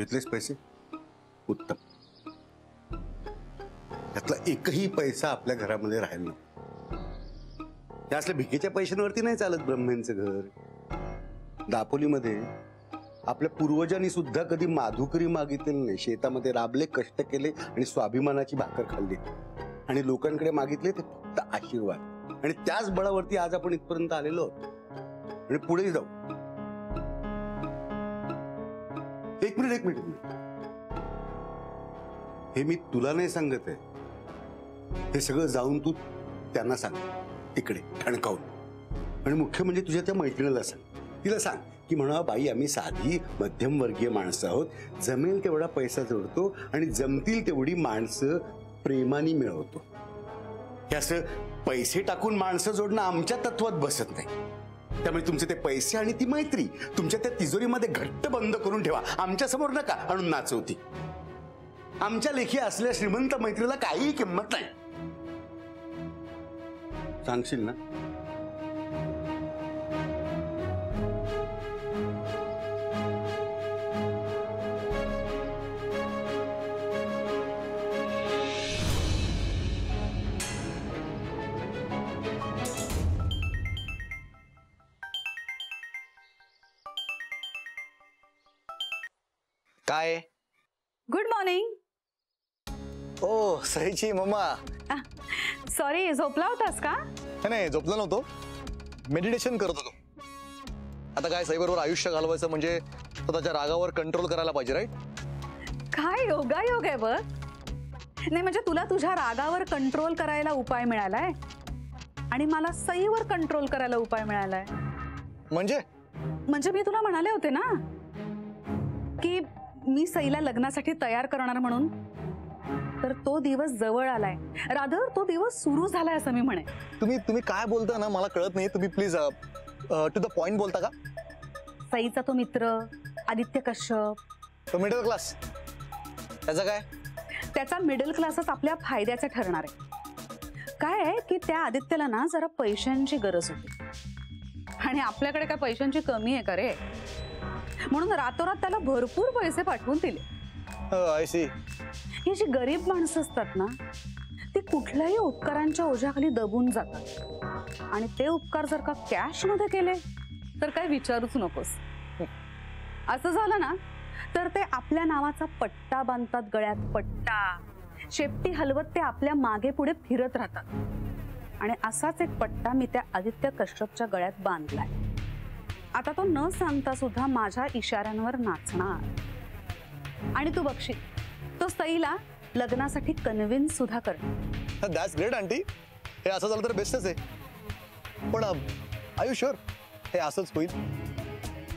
घेतलेस पैसे? उत्तम. त्यातला एकही पैसा आपल्या घरामध्ये राहील ना. त्या असल्या भिकेच्या पैशांवरती नाही चालत ब्रह्मेंचं घर. दापोलीमध्ये आपल्या पूर्वजांनी सुद्धा कधी माधुकरी मागितलेली नाही. शेतामध्ये राबले, कष्ट केले आणि स्वाभिमानाची भाकर खाल्ली आणि लोकांकडे मागितले ते फक्त आशीर्वाद. आणि त्याच बळावरती आज आपण इथपर्यंत आलेलो आहोत आणि पुढे जाऊ. एक मिनिट. हे मी तुला नाही सांगत आहे. हे सगळं जाऊन तू त्यांना सांग तिकडे ठणकावून. आणि मुख्य म्हणजे तुझ्या त्या मैत्रिणीला सांग. तिला सांग की म्हणा बाई आम्ही साधी मध्यमवर्गीय माणसं आहोत. जमेल तेवढा पैसा जोडतो आणि जमतील तेवढी माणसं प्रेमाने मिळवतो. हे असं पैसे टाकून माणसं जोडणं आमच्या तत्वात बसत नाही. त्यामुळे तुमचे ते पैसे आणि ती मैत्री तुमच्या त्या तिजोरीमध्ये घट्ट बंद करून ठेवा. आमच्या समोर नका आणून नाचवती. आमच्या लेखी असलेल्या श्रीमंत मैत्रीला काहीही किंमत नाही. सांगशील ना? काय? Good morning. ओ सईची मम्मा. सॉरी, झोपला होतास का? नाही झोपलो नव्हतो, मेडिटेशन करत होतो. आता काय सई बरोबर आयुष्य घालवायचं म्हणजे स्वतःच्या रागावर कंट्रोल करायला पाहिजे, राईट? काय योगायोग आहे बघ. नाही म्हणजे तुला तुझ्या रागावर कंट्रोल करायला उपाय मिळालाय आणि मला सईवर कंट्रोल करायला उपाय मिळालाय. म्हणजे मी तुला म्हणाले होते ना की मी सईला लग्नासाठी तयार करणार म्हणून. तर तो दिवस जवळ आलाय. रादर तो दिवस सुरू झालाय असं मी म्हणे. तुम्ही काय बोलता ना मला कळत नाही. तुम्ही प्लीज टू द पॉइंट बोलता का? सईचा तो मित्र आदित्य कश्यप, तो मिडल क्लास, त्याचा काय? त्याचा मिडल क्लासच आपल्या फायद्याचा ठरणार आहे. काय आहे की त्या आदित्यला ना जरा पैशांची गरज होती आणि आपल्याकडे काय पैशांची कमी आहे का रे. म्हणून रातोरात त्याला भरपूर पैसे पाठवून दिले. I C. ही जी गरीब माणसं असतात ना ती कुठल्याही उपकारांच्या ओझ्याखाली दबून जातात आणि ते उपकार जर का कॅश मध्ये केले तर काय विचारूच नकोस. असं झालं ना तर ते आपल्या नावाचा पट्टा बांधतात गळ्यात. पट्टा शेपटी हलवत ते आपल्या मागे पुढे फिरत राहतात. आणि असाच एक पट्टा मी त्या आदित्य कश्यपच्या गळ्यात बांधलाय. आता तो न सांगता सुद्धा माझ्या इशाऱ्यांवर नाचणार आणि तू बघशील तो सईला लग्नासाठी कन्व्हिन्स सुद्धा करणार. That's great aunty. हे असं झालं तर बेस्टच आहे. पण आर यू शुअर हे असंच होईल?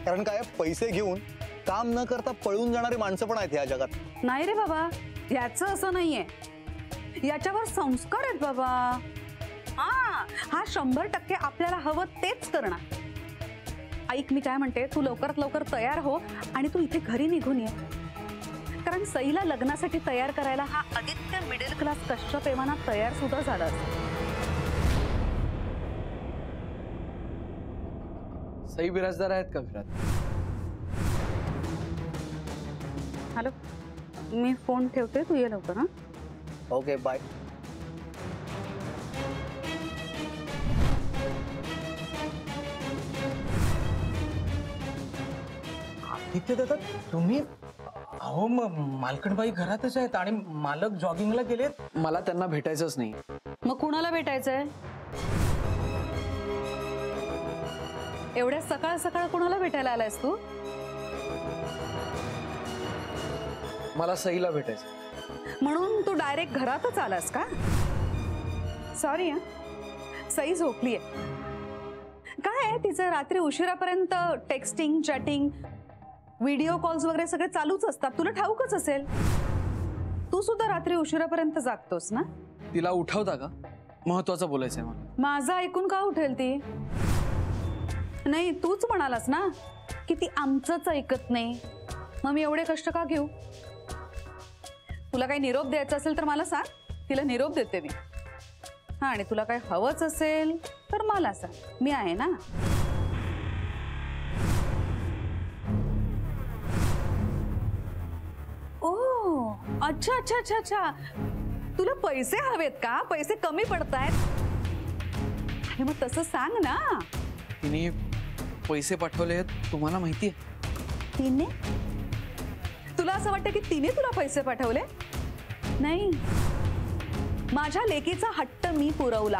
कारण काय पैसे घेऊन काम न करता पळून जाणारी माणसं पण आहेत या जगात. नाही रे बाबा, याचं असं नाहीये. याच्यावर संस्कार आहेत बाबा. हा 100% आपल्याला हवं तेच करणार. ऐक मी काय म्हणते, तू लवकरात लवकर तयार हो आणि तू इथे घरी निघून ये. कारण सईला लग्नासाठी तयार करायला हा आदित्य मिडल क्लास कश्यप एव्हाना तयार सुद्धा झाला. सई बिराजदार आहेत का घरात? हॅलो, मी फोन ठेवते, तू ये लवकर. हा ओके बाय. आदित्य दादा तुम्ही? अहो मालकणबाई घरातच आहेत आणि मालक जॉगिंगला गेलेत. मला त्यांना भेटायचंच नाही. मग कुणाला भेटायचंय? एवढ्या सकाळ सकाळ कुणाला भेटायला आलायस तू? मला सईला भेटायचं. म्हणून तू डायरेक्ट घरातच आलास का? सॉरी हा, सई झोपलीये. काय आहे तिचं रात्री उशिरापर्यंत टेक्स्टिंग, चॅटिंग, व्हिडिओ कॉल्स वगैरे सगळे चालूच असतात. तुला ठाऊकच असेल. तू सुद्धा रात्री उशिरापर्यंत जागतोस ना? तिला उठवता का? महत्वाचं बोलायचंय मला. माझं ऐकून का उठेल ती? नाही तूच म्हणालास ना की ती आमचंच ऐकत नाही. मग मी एवढे कष्ट का घेऊ? तुला काही निरोप द्यायचा असेल तर मला सांग, तिला निरोप देते मी. हा आणि तुला काही हवंच असेल तर मला सांग, मी आहे ना. अच्छा अच्छा अच्छा अच्छा, तुला पैसे हवेत का? पैसे कमी पडतायत? अरे मग तसं सांग ना. तिने पैसे पाठवले तुम्हाला माहितीये? तिने? तुला असं वाटतं की तिने तुला पैसे पाठवले? नाही, माझ्या लेकीचा हट्ट मी पुरवला.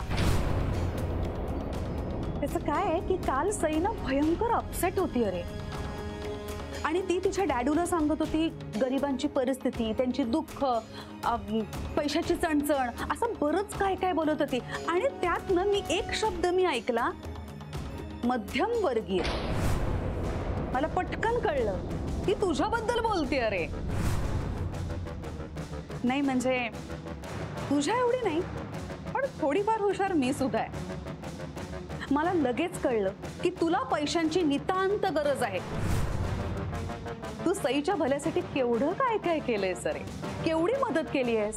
त्याचं काय आहे की काल सई ना भयंकर अपसेट होती अरे, आणि ती तिच्या डॅडूला सांगत होती गरिबांची परिस्थिती, त्यांची दुःख, पैशाची चणचण, असं बरंच काय काय बोलत होती. आणि त्यातनं मी एक शब्द मी ऐकला, मध्यमवर्गीय. मला पटकन कळलं की तुझ्याबद्दल बोलते अरे. नाही म्हणजे तुझ्या एवढी नाही, पण थोडीफार हुशार मी सुद्धा आहे. मला लगेच कळलं की तुला पैशांची नितांत गरज आहे. तू सईच्या भल्यासाठी केवढं काय काय केलंयस रे, केवढी मदत केली आहेस.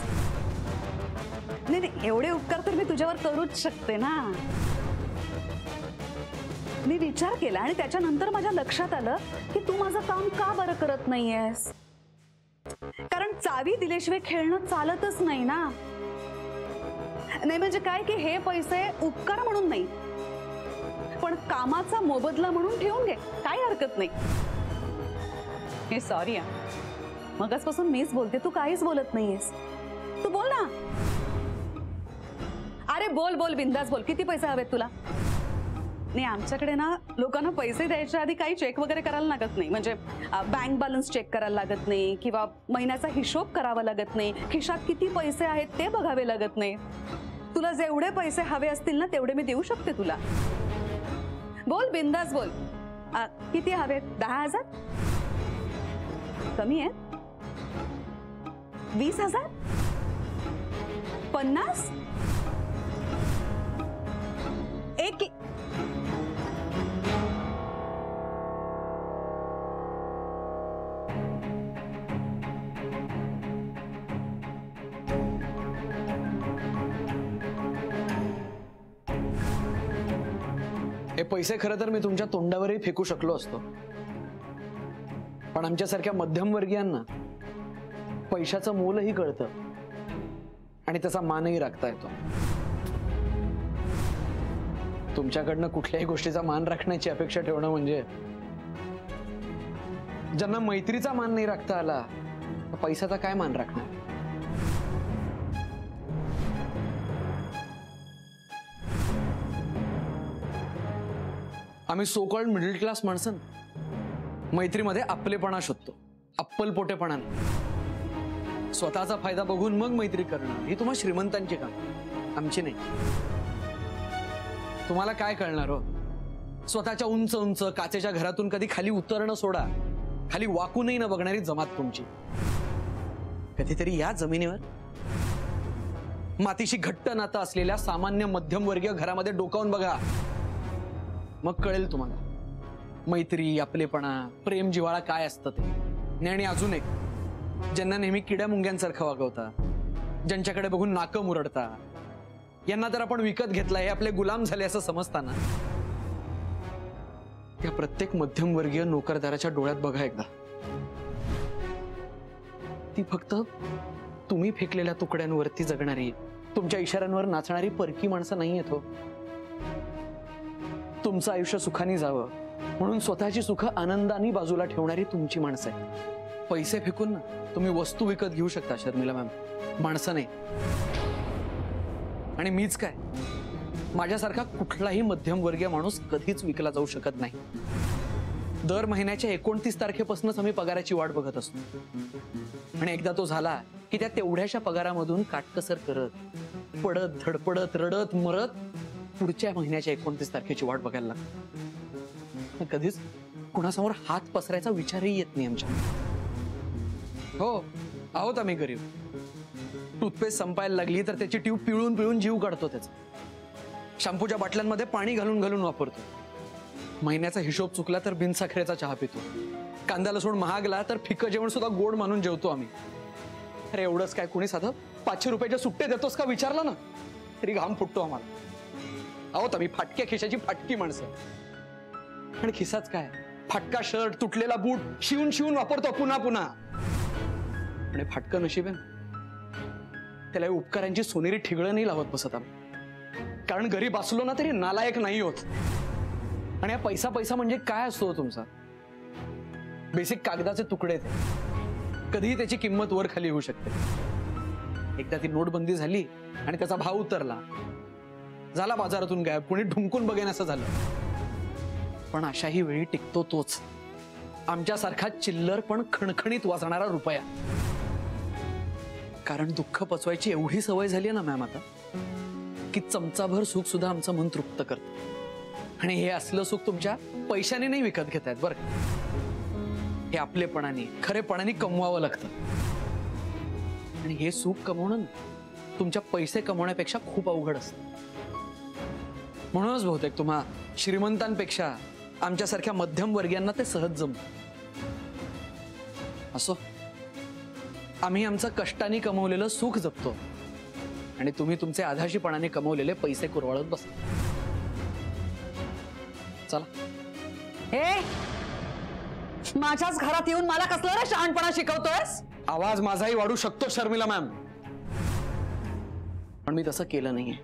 नाही नाही, एवढे उपकार तर मी तुझ्यावर करूच शकते ना. मी विचार केला आणि त्याच्यानंतर माझ्या लक्षात आलं की तू माझं काम का बरं करत नाहीयेस. कारण चावी दिल्याशिवाय खेळणं चालतच नाही ना. नाही म्हणजे काय की हे पैसे उपकार म्हणून नाही, पण कामाचा मोबदला म्हणून ठेवून घे, काही हरकत नाही. हे सॉरी, मगाचपासून मीच बोलते, तू काहीच बोलत नाहीयेस. तू बोल ना. अरे बोल बोल, बिंदास बोल. किती पैसे हवेत तुला? नाही, आमच्याकडे ना लोकांना पैसे द्यायच्या आधी काही चेक वगैरे करायला लागत नाही. म्हणजे बँक बॅलन्स चेक करायला लागत नाही, किंवा महिन्याचा हिशोब करावा लागत नाही, खिशात किती पैसे आहेत ते बघावे लागत नाही. तुला जेवढे पैसे हवे असतील ना तेवढे मी देऊ शकते तुला. बोल, बिंदास बोल. किती हवेत? 10,000? कमी आहे? 20,000? 50? एक? हे पैसे खरं तर मी तुमच्या तोंडावरही फेकू शकलो असतो, पण आमच्यासारख्या मध्यमवर्गीयांना पैशाचं मोलही कळतं आणि त्याचा मानही राखता येतो. तुमच्याकडनं कुठल्याही गोष्टीचा मान राखण्याची अपेक्षा ठेवणं म्हणजे ज्यांना मैत्रीचा मान नाही राखता आला, पैशाचा काय मान राखणार. आम्ही सो कॉल्ड मिडल क्लास माणसं मैत्रीमध्ये आपलेपणा शोधतो, अप्पलपोटेपणा. स्वतःचा फायदा बघून मग मैत्री करणं ही तुम्हा श्रीमंतांची काम, आमची नाही. तुम्हाला काय कळणार हो? स्वतःच्या उंच उंच काचेच्या घरातून कधी खाली उतरणं सोडा, खाली वाकूनही न बघणारी जमात तुमची. कधीतरी या जमिनीवर मातीशी घट्ट नातं असलेल्या सामान्य मध्यमवर्गीय घरामध्ये डोकावून बघा, मग कळेल तुम्हाला मैत्री, आपलेपणा, प्रेम, जिव्हाळा काय असतं ते. आणि अजून एक, ज्यांना नेहमी किड्या मुंग्यांसारखं वागवता, ज्यांच्याकडे बघून नाकं मुरडता, यांना तर आपण विकत घेतला, हे आपले गुलाम झाले असं समजताना, त्या प्रत्येक मध्यमवर्गीय नोकरदाराच्या डोळ्यात बघा एकदा. ती फक्त तुम्ही फेकलेल्या तुकड्यांवरती जगणारी, तुमच्या इशाऱ्यांवर नाचणारी परकी माणसं नाही येतो. तुमचं आयुष्य सुखाने जावं म्हणून स्वतःची सुख आनंदाने बाजूला ठेवणारी तुमची माणसं आहे. पैसे फेकून ना तुम्ही वस्तू विकत घेऊ शकता शर्मिला मॅम, माणसं नाही. आणि मीच काय, माझ्यासारखा कुठलाही मध्यमवर्गीय माणूस कधीच विकला जाऊ शकत नाही. दर महिन्याच्या 29 तारखेपासूनच आम्ही पगाराची वाट बघत असतो, आणि एकदा तो झाला की त्या तेवढ्याशा पगारामधून काटकसर करत, पडत, धडपडत, रडत, मरत पुढच्या महिन्याच्या 29 तारखेची वाट बघायला लागतो. कधीच कुणासमोर हात पसरायचा विचारही येत नाही आमच्या. हो, आहोत आम्ही गरीब. टूथपेस्ट संपायला लागली तर त्याची ट्यूब पिळून पिळून जीव काढतो त्याचा. शॅम्पूच्या बाटल्यांमध्ये पाणी घालून घालून वापरतो. महिन्याचा हिशोब चुकला तर बिनसाखरेचा चहा पितो. कांदा लसूण महागला तर फिकं जेवण सुद्धा गोड मानून जेवतो आम्ही. अरे एवढंच काय, कोणी साधं 500 रुपयाच्या सुट्टे देतोस का विचारला ना तरी घाम फुटतो आम्हाला. आहोत आम्ही फाटक्या खिशाची फाटकी माणसं. आणि खिसाच काय, फाटका शर्ट, तुटलेला बूट शिवून शिवून वापरतो पुन्हा पुन्हा. आणि फाटकं नशीब आहे, त्याला उपकारांची सोनेरी ठिगळं नाही लावत बसत आम्ही, कारण गरीब असलो ना तरी नालायक नाही होत. आणि हा पैसा पैसा म्हणजे काय असतो तुमचा? बेसिक कागदाचे तुकडे ते, कधीही त्याची किंमत वर खाली होऊ शकते. एकदा ती नोटबंदी झाली आणि त्याचा भाव उतरला, झाला बाजारातून गायब, कोणी ढुंकून बघेन असं झालं. पण अशाही वेळी टिकतो तोच आमच्यासारखा चिल्लर पण खणखणीत वाजणारा रुपया. कारण दुःख पचवायची एवढी सवय झाली ना मॅम आता, की चमचाभर सुख सुद्धा आमचं मन तृप्त करतं. आणि हे असलं सुख तुमच्या पैशाने नाही विकत घेतायत बरं. हे आपलेपणाने खरेपणाने कमवावं लागतं. आणि हे सुख कमवणं तुमच्या पैसे कमवण्यापेक्षा खूप अवघड असतं. म्हणूनच बहुतेक तुम्हा श्रीमंतांपेक्षा आमच्यासारख्या मध्यमवर्गीयांना ते सहज जमतं. असो, आम्ही आमचं कष्टाने कमवलेलं सुख जपतो आणि तुम्ही तुमचे आधाशीपणाने कमवलेले पैसे कुरवाळत बसता. चला. हे माझ्याच घरात येऊन मला कसला रे शहाणपणा शिकवतोयस? आवाज माझाही वाढू शकतो शर्मिला मॅम, पण मी तसं केलं नाहीये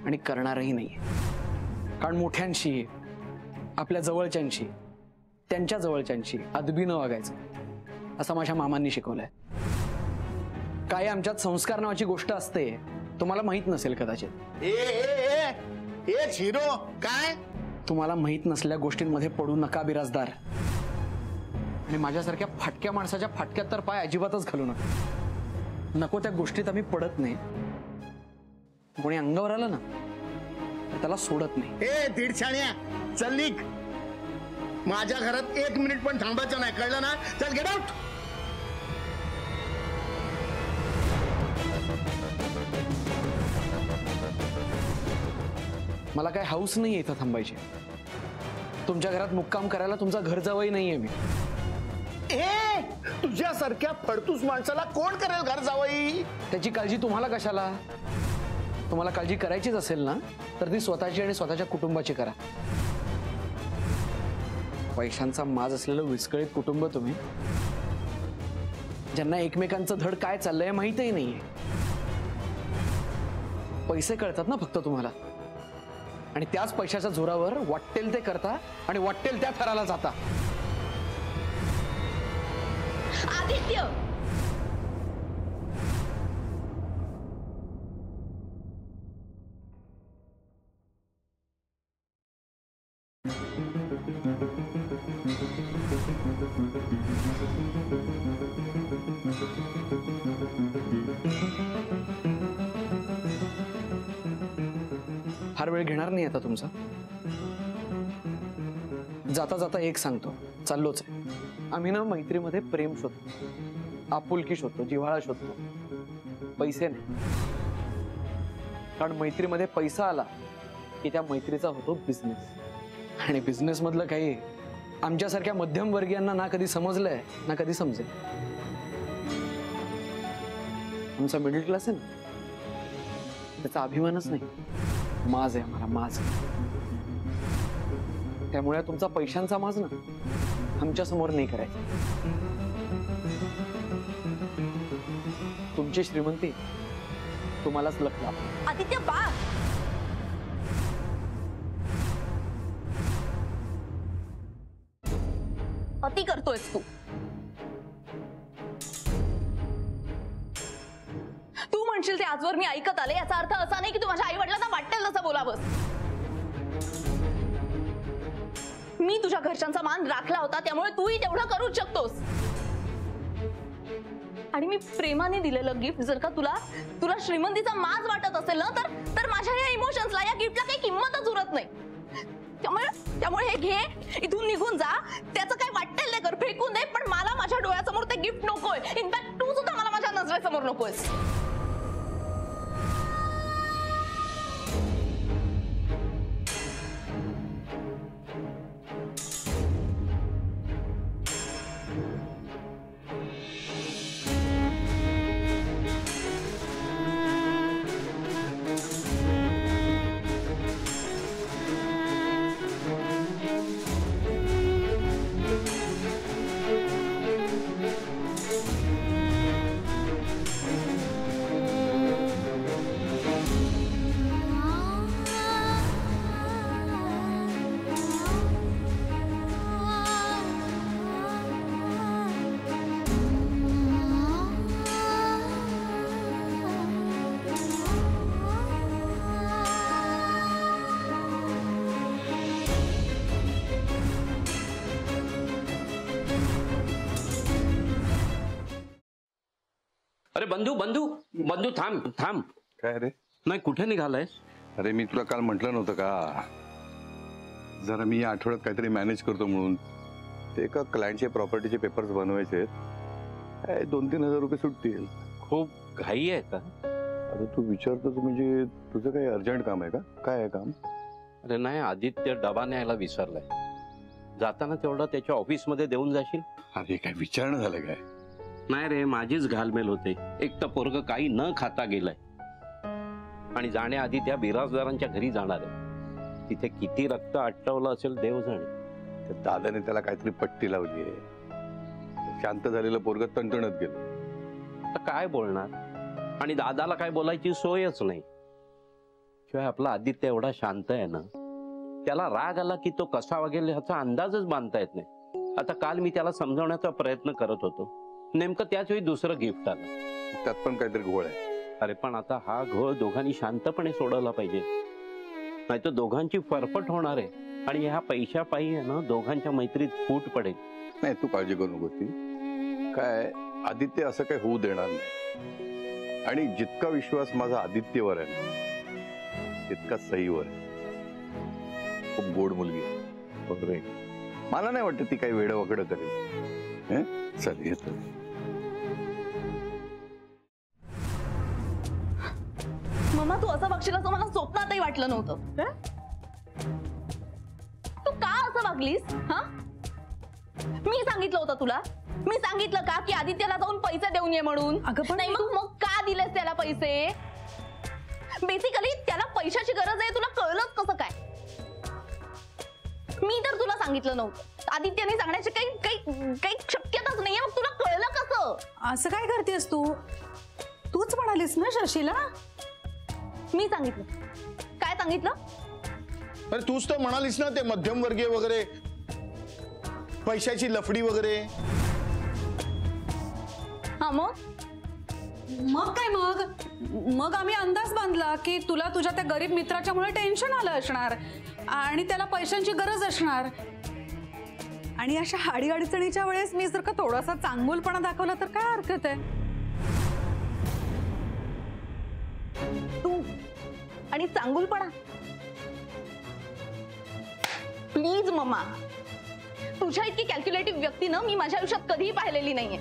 आणि करणारही नाहीये. कारण मोठ्यांशी, आपल्या जवळच्यांशी, त्यांच्या जवळच्यांशी अदबीनं वागायचं असं माझ्या मामांनी शिकवलंय. काय आमच्यात संस्कार नावाची गोष्ट असते, तुम्हाला माहित नसेल कदाचित. हिरो काय तुम्हाला माहित नसलेल्या गोष्टींमध्ये पडू नका बिराजदार. आणि माझ्यासारख्या फाटक्या माणसाच्या फाटक्यात तर पाय अजिबातच घालू नका. नको त्या गोष्टीत आम्ही पडत नाही. कोणी अंगावर आलं ना तर त्याला सोडत नाही. ए दीडशाण्या, चल निघ. माझ्या घरात 1 मिनिट पण थांबायचं नाही, कळलं ना? चल गेट आउट. मला काय हाऊस नाहीये इथं थांबायची. तुमच्या घरात मुक्काम करायला तुमचा घर जावई नाहीये मी. ए तुझ्यासारख्या फडतूस माणसाला कोण करेल घर जावई? त्याची काळजी तुम्हाला कशाला? तुम्हाला काळजी करायचीच असेल ना तर ती स्वतःची आणि स्वतःच्या कुटुंबाची करा. पैशांचा माज असलेलं विस्कळीत कुटुंब तुम्ही, ज्यांना एकमेकांचं धड काय चाललंय माहितही नाहीये. पैसे कळतात ना फक्त तुम्हाला, आणि त्याच पैशाच्या जोरावर वाटेल ते करता आणि वाटेल त्या थराला जाता. आदित्य, फार वेळ घेणार नाही आता तुमचा. जाता जाता एक सांगतो, चाललोच आहे. आम्ही ना मैत्रीमध्ये प्रेम शोधतो, आपुलकी शोधतो, जिव्हाळा शोधतो, पैसे नाही. कारण मैत्रीमध्ये पैसा आला की त्या मैत्रीचा होतो बिझनेस. आणि बिझनेस मधलं काही आमच्यासारख्या मध्यमवर्गीयांना ना कधी समजलंय ना कधी समजेल. आमचा मिडल क्लास आहे ना, त्याचा अभिमानच नाही, माज आहे आम्हाला, माज. त्यामुळे तुमचा पैशांचा माज ना आमच्या समोर नाही करायचा. तुमची श्रीमंती तुम्हालाच लक्षात. आदित्य बा, अति करतोयस तू. तू म्हणशील ते आजवर मी ऐकत आले, याचा अर्थ असा नाही की तू माझ्या आई वडिलांना वाटेल तसं बोलावंस. मी तुझ्या घरच्यांचा मान राखला होता, त्यामुळे तूही तेवढं करूच शकतोस. आणि मी प्रेमाने दिलेलं गिफ्ट जर का तुला श्रीमंतीचा माज वाटत असेल ना, तर माझ्या या इमोशन्सला, या गिफ्टला काही किंमतच उरत नाही. त्यामुळे हे घे, इथून निघून जा. त्याचं काय वाटेल ते कर, फेकून दे, पण मला माझ्या डोळ्यासमोर ते गिफ्ट नकोय. इनफॅक्ट तू सुद्धा मला माझ्या नजरेसमोर नकोयस. बंधू बंधू बंधू थांब थांब. काय रे? नाही कुठे निघालायस? अरे मी तुला काल म्हटलं नव्हतं का जरा मी या आठवड्यात काहीतरी मॅनेज करतो म्हणून. ते एका क्लायंटचे प्रॉपर्टीचे पेपर्स बनवायचे आहेत. 2-3 हजार रुपये सुटतील. खूप घाई आहे का? अरे तू विचारतोस म्हणजे तुझं काही अर्जंट काम आहे का? काय आहे काम? अरे नाही, आदित्य डबा न्यायला विसरलाय. जाताना तेवढा त्याच्या ऑफिसमध्ये देऊन जाशील? अरे काय विचारणं झालं काय? नाही रे, माझीच घालमेल होते. एक तर पोरग काही न खाता गेलंय आणि जाण्याआधी त्या बिराजदारांच्या घरी जाणार आहे. तिथे किती रक्त आटवलं असेल देव जाणे. त्या दादाने त्याला काहीतरी पट्टी लावली आहे. शांत झालेलं पोरग तणतणत गेलं. आता काय बोलणार? आणि दादाला काय बोलायची सोयच नाही. शिवाय आपला आदित्य एवढा शांत आहे ना, त्याला राग आला की तो कसा वागेल ह्याचा अंदाजच बांधता येत नाही. आता काल मी त्याला समजवण्याचा प्रयत्न करत होतो, नेमकं त्याच वेळी दुसरं गिफ्ट आलं. त्यात पण काहीतरी घोळ आहे. अरे पण आता हा घोळ दोघांनी शांतपणे सोडवला पाहिजे, नाही तर दोघांची फरफट होणार आहे आणि ह्या पैशापायी आहे ना दोघांच्या मैत्रीत फूट पडेल. नाही तू काळजी करू नको. ती काय आदित्य असं काही होऊ देणार नाही. आणि जितका विश्वास माझा आदित्यवर आहे ना तितका सईवर आहे. खूप गोड मुलगी आहे. मला नाही वाटत ती काही वेड वगड करेल. चल येतो. मम्मा तू असं वागशील असं मला स्वप्नातही वाटलं नव्हतं. तू का असं वागलीस? हा, मी सांगितलं होतं तुला? मी सांगितलं का की आदित्यला जाऊन पैसे देऊन ये म्हणून? अगं पण नाही मग का दिलेस त्याला पैसे? बेसिकली त्याला पैशाची गरज आहे, तुला कळलंच कसं काय? मी तर तुला सांगितलं नव्हतं. आदित्यने सांगण्याची काही शक्यताच नाहीये, मग तुला कळलं कसं? असं काय करतेस तूच म्हणालीस ना शशीला? मी सांगितलं. काय सांगितलं? अरे तूच तर म्हणालीस ना ते मध्यमवर्गीय वगैरे, पैशाची लफडी वगैरे. हा मग काय? मग आम्ही अंदाज बांधला की तुला तुझ्या त्या गरीब मित्राच्यामुळे टेन्शन आलं असणार आणि त्याला पैशांची गरज असणार. आणि अशा हाडी अडचणीच्या वेळेस मी जर का थोडासा चांगुलपणा दाखवला तर काय हरकत आहे? तू आणि चांगुलपणा? प्लीज मम्मा, तुझ्या इतकी कॅल्क्युलेटिव्ह व्यक्ती ना मी माझ्या आयुष्यात कधीही पाहिलेली नाहीये.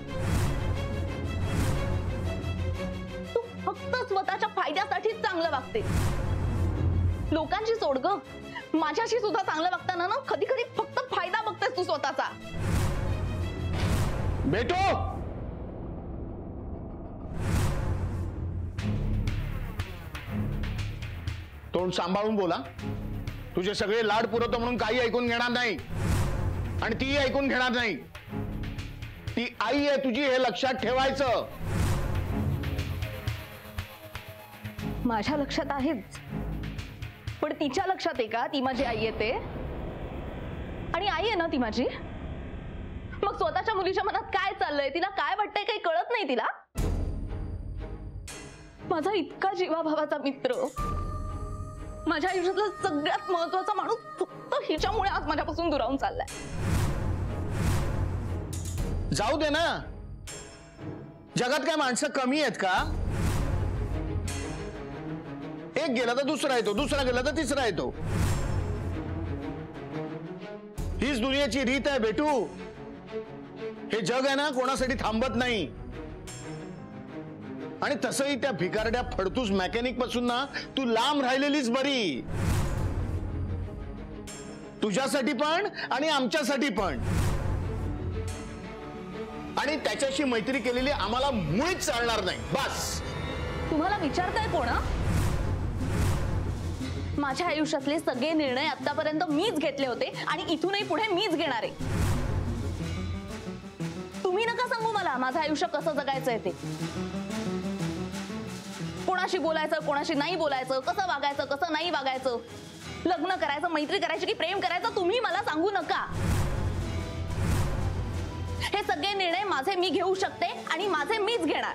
तू फक्त स्वतःच्या फायद्यासाठीच चांगलं वागते. लोकांची सोड ग, माझ्याशी सुद्धा चांगलं वागताना ना कधी कधी फक्त फायदा बघतेस तू स्वतःचा. बेटो तोंड सांभाळून बोला. तुझे सगळे लाड पुरवतो म्हणून काही ऐकून घेणार नाही आणि ती ऐकून घेणार नाही. ती आई आहे तुझी, हे लक्षात ठेवायचं. माझ्या लक्षात आहेच, पण तिच्या लक्षात आहे का ती माझी आई येते? आणि आई आहे ना ती माझी. मग स्वतःच्या मुलीच्या मनात काय चाललंय, तिला काय वाटतंय काही कळत नाही तिला? माझा इतका जीवाभावाचा मित्र, माझ्या आयुष्यातला सगळ्यात महत्वाचा माणूस फक्त हिच्यामुळे आज माझ्यापासून दुरावून चाललाय. जाऊ दे ना, जगात काय माणसं कमी आहेत का? एक गेला तर दुसरा येतो, दुसरा गेला तर तिसरा येतो. हीच दुनियाची रीत आहे बेटू. हे जग आहे ना कोणासाठी थांबत नाही. आणि तसंही त्या भिकारड्या फडतूस मेकॅनिक पासून ना तू लांब राहिलेलीच बरी. तुझ्यासाठी पण आणि आमच्यासाठी पण. आणि त्याच्याशी मैत्री केलेली आम्हाला मुळीच चालणार नाही. बस. तुम्हाला विचारताय कोण? माझ्या आयुष्यातले सगळे निर्णय आतापर्यंत मीच घेतले होते आणि इथूनही पुढे मीच घेणार आहे. तुम्ही नका सांगू मला माझं आयुष्य कसं जगायचंय ते. कोणाशी बोलायचं, कोणाशी नाही बोलायचं, कसं वागायचं, कसं नाही वागायचं, लग्न करायचं, मैत्री करायची की प्रेम करायचं, तुम्ही मला सांगू नका. हे सगळे निर्णय माझे मी घेऊ शकते आणि माझे मीच घेणार.